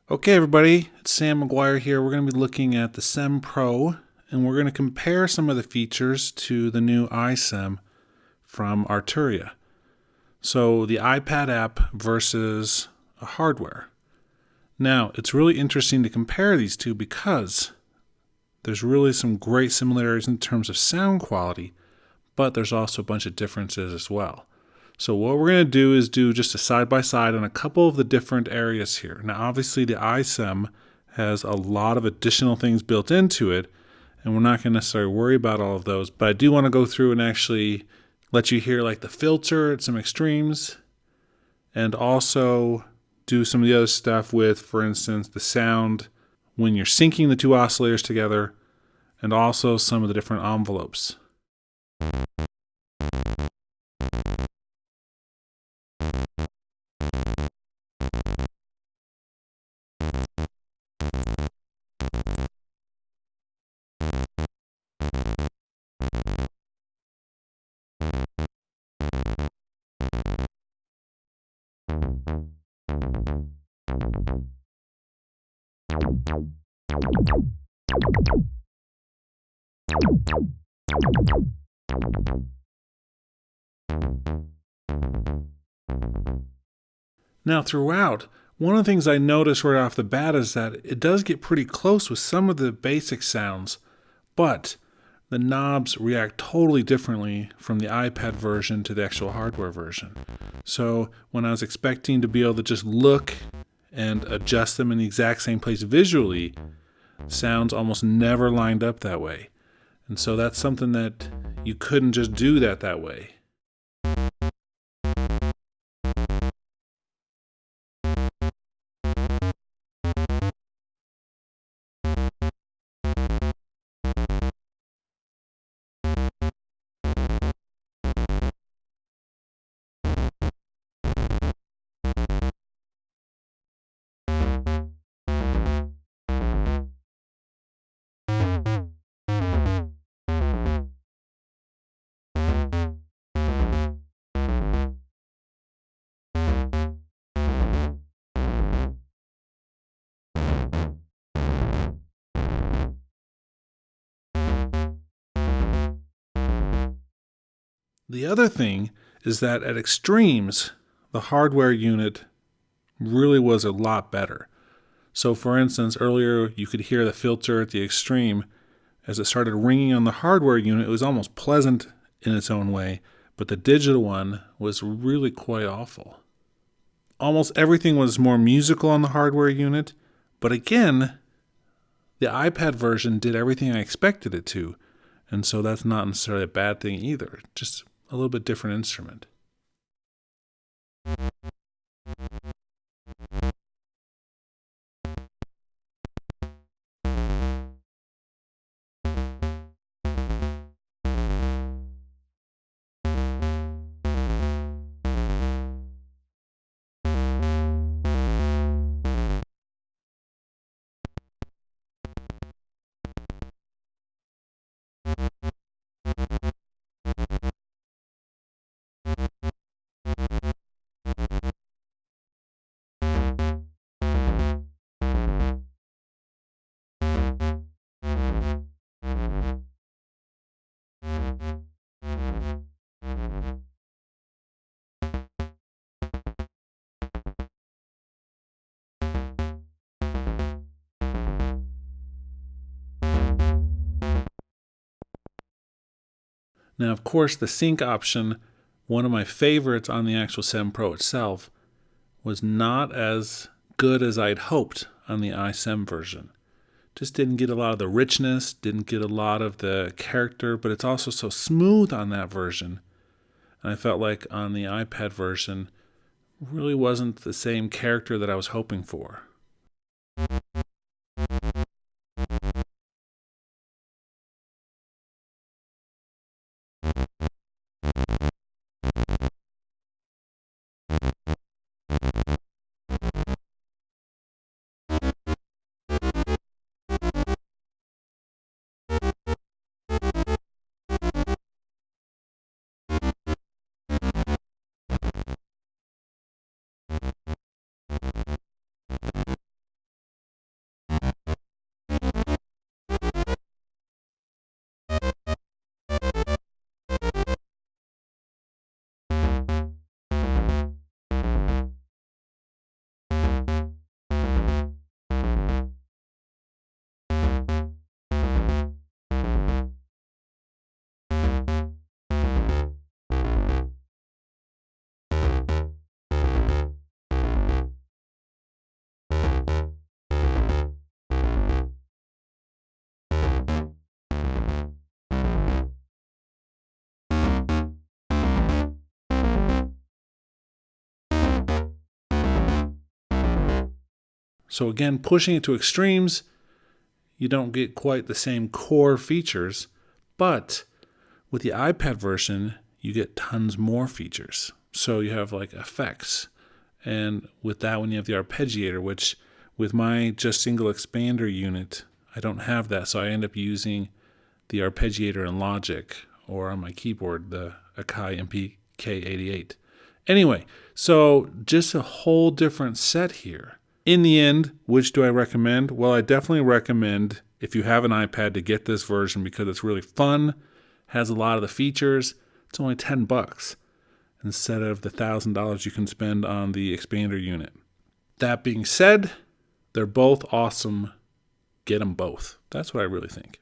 Okay, everybody, it's Sam McGuire here. We're going to be looking at the SEM-PRO, and we're going to compare some of the features to the new iSEM from Arturia. So the iPad app versus a hardware. Now, it's really interesting to compare these two because there's really some great similarities in terms of sound quality, but there's also a bunch of differences as well. So what we're going to do is do just a side-by-side on a couple of the different areas here. Now, obviously, the iSEM has a lot of additional things built into it, and we're not going to necessarily worry about all of those, but I do want to go through and actually let you hear like the filter at some extremes, and also do some of the other stuff with, for instance, the sound when you're syncing the two oscillators together, and also some of the different envelopes. Now, throughout, one of the things I noticed right off the bat is that it does get pretty close with some of the basic sounds, but the knobs react totally differently from the iPad version to the actual hardware version. So when I was expecting to be able to just look and adjust them in the exact same place visually, sounds almost never lined up that way. And so that's something that you couldn't just do that way. The other thing is that at extremes, the hardware unit really was a lot better. So for instance, earlier you could hear the filter at the extreme. As it started ringing on the hardware unit, it was almost pleasant in its own way, but the digital one was really quite awful. Almost everything was more musical on the hardware unit, but again, the iPad version did everything I expected it to, and so that's not necessarily a bad thing either, just a little bit different instrument. Now, of course, the sync option, one of my favorites on the actual SEM-PRO itself, was not as good as I'd hoped on the iSEM version. Just didn't get a lot of the richness, didn't get a lot of the character, but it's also so smooth on that version. And I felt like on the iPad version, really wasn't the same character that I was hoping for. So again, pushing it to extremes, you don't get quite the same core features, but with the iPad version, you get tons more features. So you have like effects. And with that one, you have the arpeggiator, which with my just single expander unit, I don't have that. So I end up using the arpeggiator in Logic, or on my keyboard, the Akai MPK88. Anyway, so just a whole different set here. In the end, which do I recommend? Well, I definitely recommend, if you have an iPad, to get this version because it's really fun, has a lot of the features. It's only $10 instead of the $1,000 you can spend on the expander unit. That being said, they're both awesome. Get them both. That's what I really think.